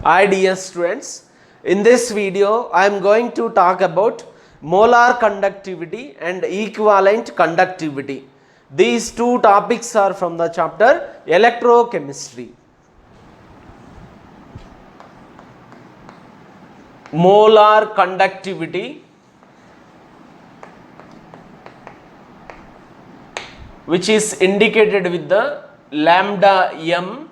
Hi dear students, in this video I am going to talk about molar conductivity and equivalent conductivity. These two topics are from the chapter electrochemistry. Molar conductivity which is indicated with the lambda m.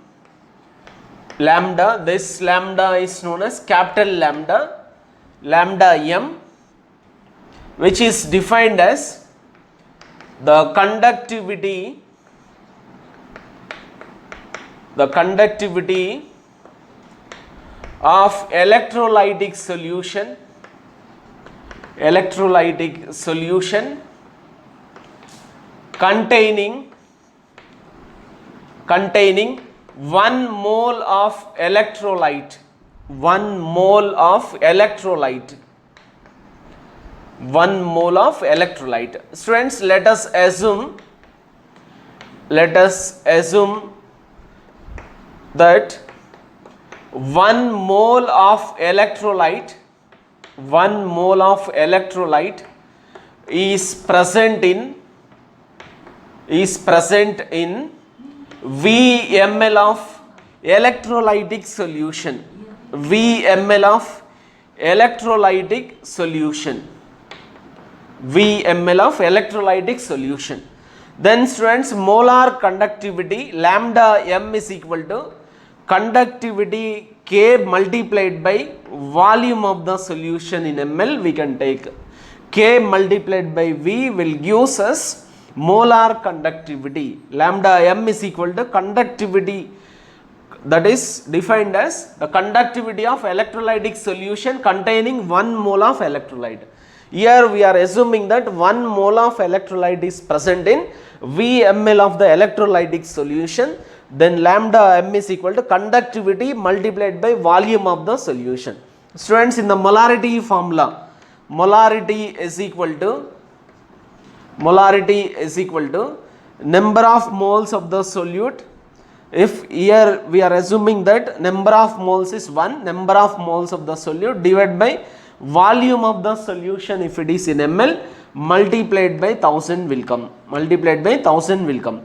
Lambda, this lambda is known as capital lambda, lambda m, which is defined as the conductivity of electrolytic solution containing 1 mole of electrolyte. Students, let us assume that 1 mole of electrolyte is present in VML of electrolytic solution. VML of electrolytic solution. Then students, molar conductivity lambda m is equal to conductivity K multiplied by volume of the solution in ml. We can take K multiplied by V will gives us molar conductivity. Lambda m is equal to conductivity, that is defined as the conductivity of electrolytic solution containing 1 mole of electrolyte. Here we are assuming that 1 mole of electrolyte is present in VML of the electrolytic solution. Then lambda m is equal to conductivity multiplied by volume of the solution. Students, in the molarity formula, molarity is equal to number of moles of the solute. If here we are assuming that number of moles is 1, number of moles of the solute divided by volume of the solution if it is in ml multiplied by 1000 will come.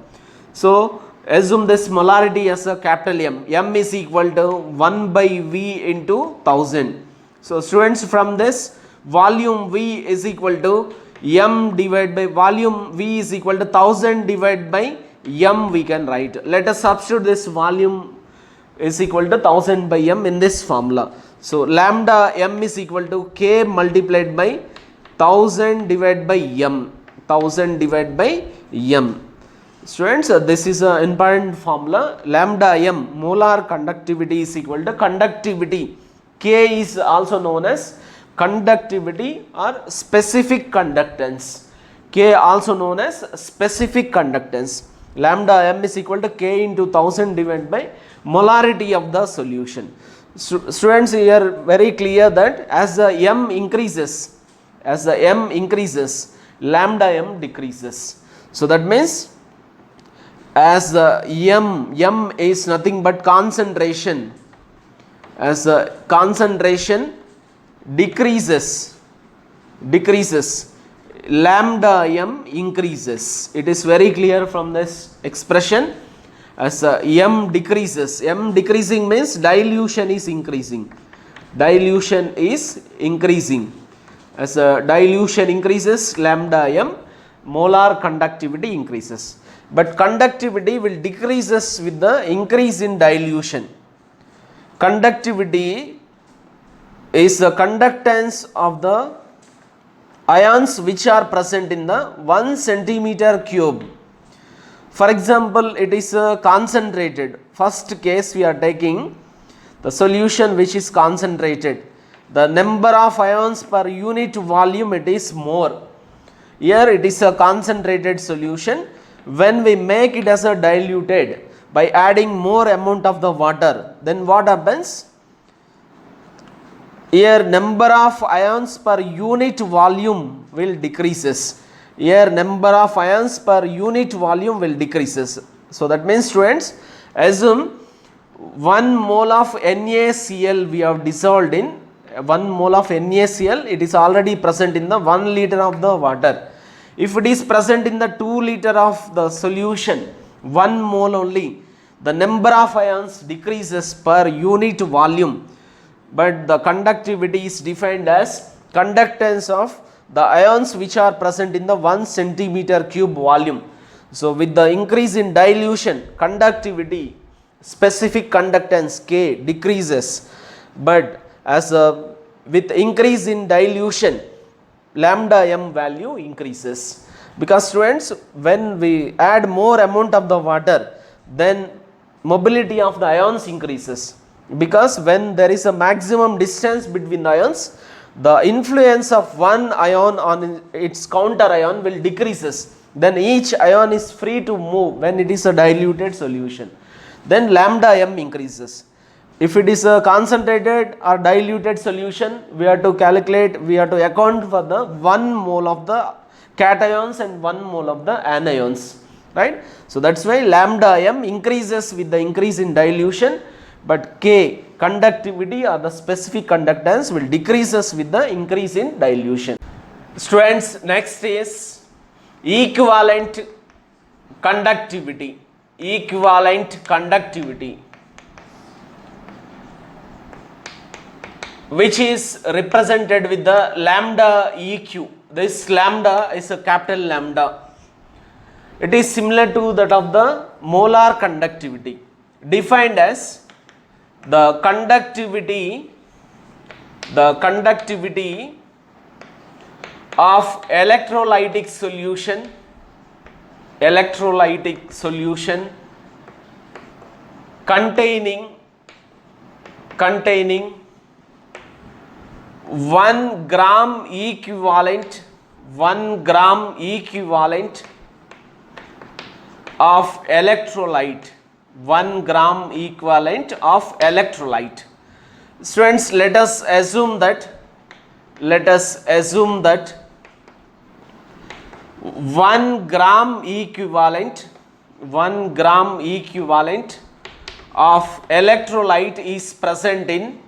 So assume this molarity as a capital M. M is equal to 1 by V into 1000. So students, from this volume V is equal to M divided by volume V is equal to 1000 divided by M we can write. Let us substitute this volume is equal to 1000 by M in this formula. So lambda M is equal to K multiplied by 1000 divided by M. Students, this is an important formula. Lambda M, molar conductivity, is equal to conductivity. K is also known as conductivity or specific conductance. K also known as specific conductance. Lambda m is equal to K into 1000 divided by molarity of the solution. Students, here very clear that as the m increases, lambda m decreases. So that means as the m is nothing but concentration, as the concentration decreases, lambda m increases. It is very clear from this expression. As m decreasing means dilution is increasing. As dilution increases, lambda m, molar conductivity increases. But conductivity will decreases with the increase in dilution. Conductivity is the conductance of the ions which are present in the 1 centimeter cube. For example, it is concentrated. First case we are taking the solution which is concentrated. The number of ions per unit volume, it is more. Here it is a concentrated solution. When we make it as a diluted by adding more amount of the water, then what happens? Here number of ions per unit volume will decreases. Here number of ions per unit volume will decreases. So that means students, assume 1 mole of NaCl we have dissolved in 1 mole of NaCl, it is already present in the 1 liter of the water. If it is present in the 2 liter of the solution, 1 mole only, the number of ions decreases per unit volume, but the conductivity is defined as conductance of the ions which are present in the 1 centimeter cube volume. So with the increase in dilution, conductivity, specific conductance K decreases, but with increase in dilution, lambda m value increases. Because students, when we add more amount of the water, then mobility of the ions increases, because when there is a maximum distance between the ions, the influence of one ion on its counter ion will decreases, then each ion is free to move when it is a diluted solution, then lambda m increases. If it is a concentrated or diluted solution, we have to calculate, we have to account for the 1 mole of the cations and 1 mole of the anions, right? So that's why lambda m increases with the increase in dilution, but K, conductivity or the specific conductance, will decreases with the increase in dilution. Students, next is equivalent conductivity. Equivalent conductivity, which is represented with the lambda EQ. This lambda is a capital lambda. It is similar to that of the molar conductivity, defined as the conductivity of electrolytic solution containing 1 gram equivalent of electrolyte. 1 gram equivalent of electrolyte. Students, let us assume that 1 gram equivalent of electrolyte is present in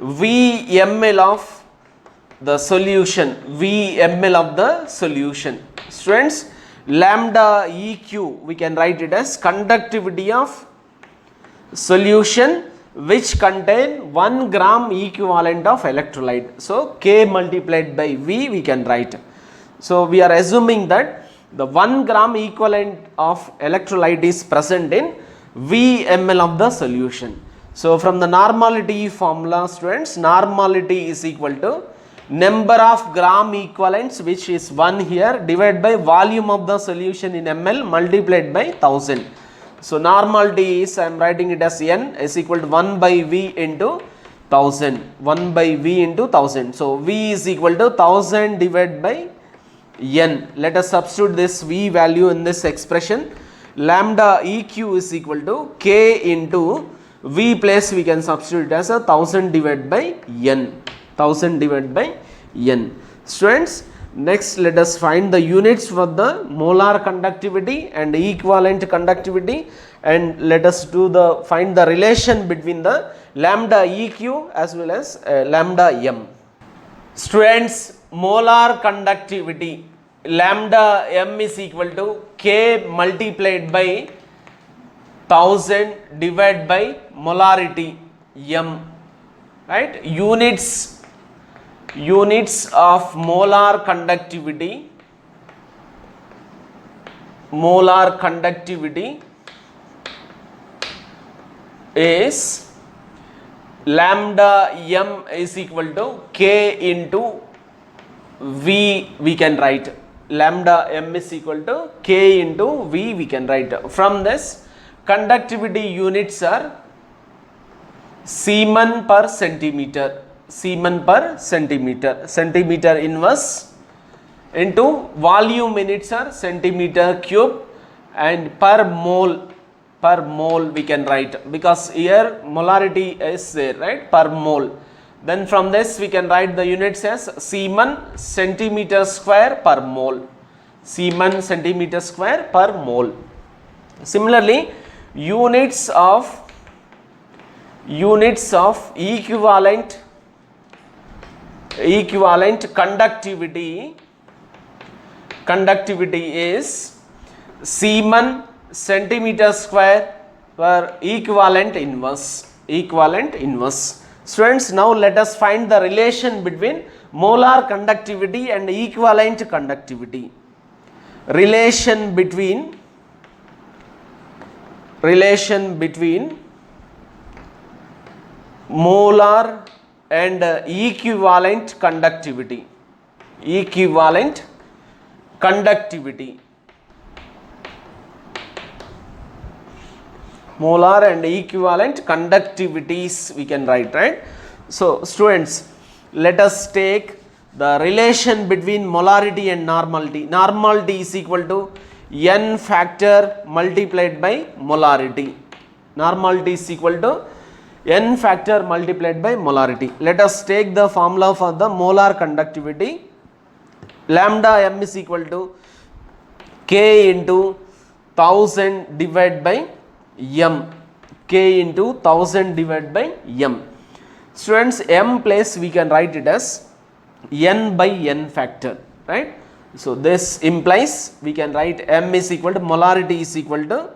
V ml of the solution. Students, lambda EQ, we can write it as conductivity of solution which contain 1 gram equivalent of electrolyte. So K multiplied by V we can write. So we are assuming that the 1 gram equivalent of electrolyte is present in V ml of the solution. So from the normality formula, students, normality is equal to number of gram equivalents, which is 1 here, divided by volume of the solution in ml multiplied by 1000. So normality is, I am writing it as N is equal to 1 by V into 1000. 1 by V into 1000. So V is equal to 1000 divided by N. Let us substitute this V value in this expression. Lambda EQ is equal to K into V place, we can substitute it as 1000 divided by N. 1000 divided by N. Students, next let us find the units for the molar conductivity and equivalent conductivity, and let us find the relation between the lambda EQ as well as lambda M. Students, molar conductivity, lambda M is equal to K multiplied by 1000 divided by molarity M, right? Units of molar conductivity is lambda M is equal to K into V, we can write. Lambda M is equal to K into V, we can write. From this, conductivity units are Siemens per centimeter. Centimeter inverse into volume units are centimeter cube, and per mole we can write, because here molarity is there, right? Per mole. Then from this we can write the units as Siemens centimeter square per mole. Siemens centimeter square per mole. Similarly, units of equivalent conductivity is Siemens centimeter square per equivalent inverse. Students, now let us find the relation between molar conductivity and equivalent conductivity. Relation between molar and equivalent conductivity. Molar and equivalent conductivities we can write, right? So students, let us take the relation between molarity and normality. Normality is equal to n factor multiplied by molarity. Normality is equal to n factor multiplied by molarity. Let us take the formula for the molar conductivity. Lambda m is equal to k into 1000 divided by m. K into 1000 divided by m. Students, m place we can write it as n by n factor, right? So this implies we can write m is equal to molarity is equal to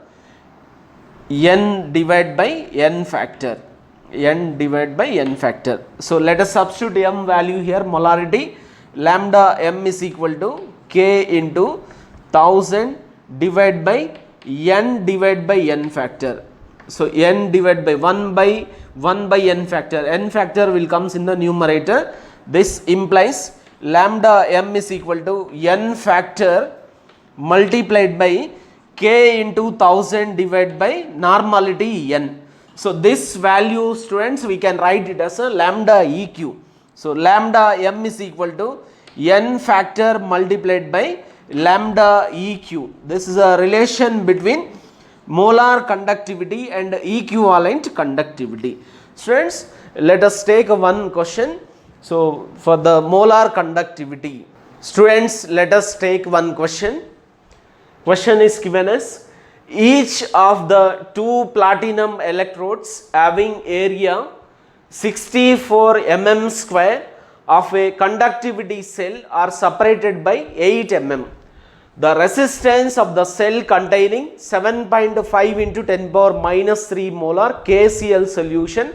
n divided by n factor. So let us substitute m value here. Molarity lambda m is equal to k into 1000 divided by n factor. So n divided by 1 by n factor. N factor will comes in the numerator. This implies lambda m is equal to n factor multiplied by k into 1000 divided by normality n. So this value, students, we can write it as a lambda eq. So lambda m is equal to n factor multiplied by lambda eq. This is a relation between molar conductivity and equivalent conductivity. Students, let us take one question. So for the molar conductivity, students, let us take one question. Question is given as each of the two platinum electrodes having area 64 mm square of a conductivity cell are separated by 8 mm. The resistance of the cell containing 7.5 into 10 power minus 3 molar KCl solution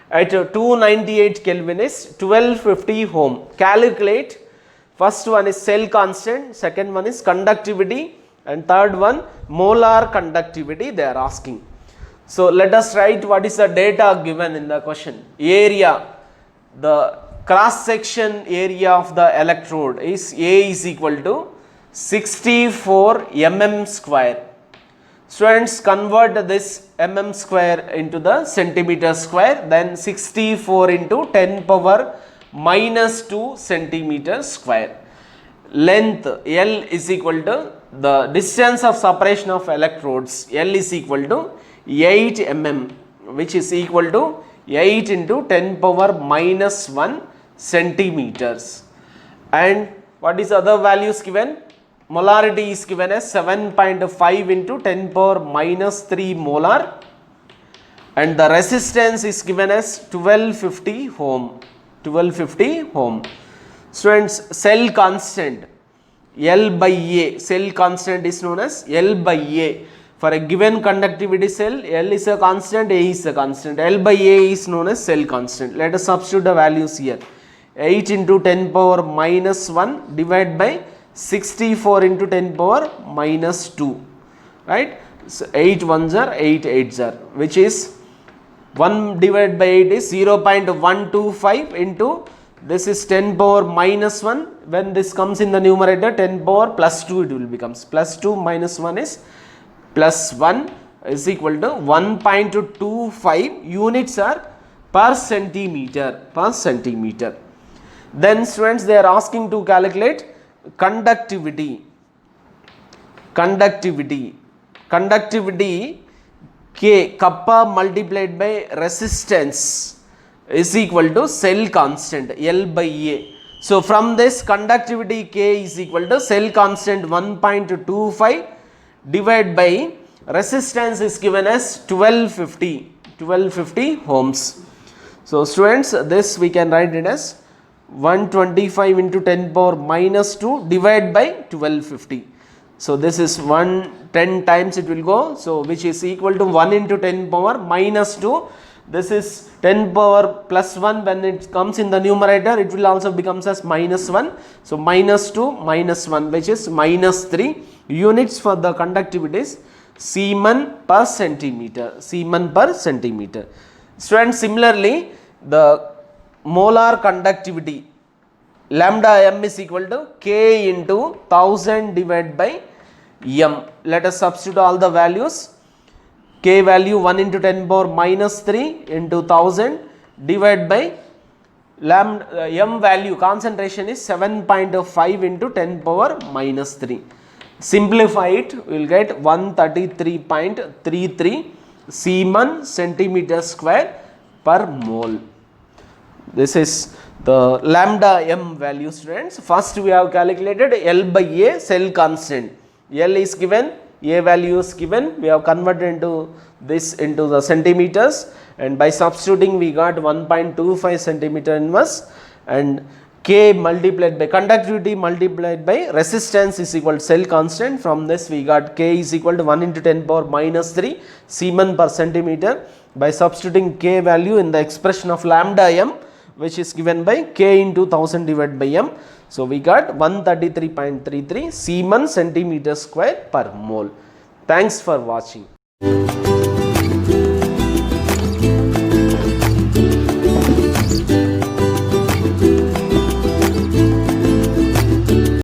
at 298 Kelvin is 1250 ohm. Calculate. First one is cell constant, second one is conductivity, and third one molar conductivity they are asking. So let us write what is the data given in the question. Area, the cross section area of the electrode is A is equal to 64 mm square. Students, convert this mm square into the centimeter square, then 64 into 10 power minus 2 centimeter square. Length L is equal to the distance of separation of electrodes. L is equal to 8 mm, which is equal to 8 into 10 power minus 1 centimeters. And what is other values given? Molarity is given as 7.5 into 10 power minus 3 molar, and the resistance is given as 1250 ohm. Students, cell constant L by A, cell constant is known as L by A. For a given conductivity cell, L is a constant, A is a constant. L by A is known as cell constant. Let us substitute the values here. 8 into 10 power minus 1 divided by 64 into 10 power minus 2, right? So 8 ones are 8 8s are, which is 1 divided by 8 is 0.125 into this is 10 power minus 1. When this comes in the numerator, 10 power plus 2 it will becomes plus 2 minus 1 is plus 1 is equal to 1.25. Units are per centimeter. Then students, they are asking to calculate conductivity K, kappa multiplied by resistance is equal to cell constant L by A. So from this, conductivity K is equal to cell constant 1.25 divided by resistance is given as 1250 ohms. So students, this we can write it as 125 into 10 power minus 2 divided by 1250. So this is 10 times it will go, so which is equal to 1 into 10 power minus 2. This is 10 power plus 1, when it comes in the numerator it will also becomes as minus 1. So minus 2 minus 1, which is minus 3. Units for the conductivity is Siemens per centimeter. Siemens per centimeter. Students, similarly the molar conductivity lambda m is equal to K into 1000 divided by m. Let us substitute all the values. K value 1 into 10 power minus 3 into 1000 divided by lambda m value concentration is 7.5 into 10 power minus 3. Simplify it, we will get 133.33 Siemens centimeter square per mole. This is the lambda m value, students. First we have calculated L by A, cell constant. L is given, A value is given, we have converted into this into the centimeters, and by substituting we got 1.25 centimeter inverse, and K multiplied by conductivity multiplied by resistance is equal to cell constant. From this we got K is equal to 1 into 10 power minus 3 Siemens per centimeter. By substituting K value in the expression of lambda m, which is given by K into 1000 divided by m. So we got 133.33 Siemens centimeter square per mole. Thanks for watching.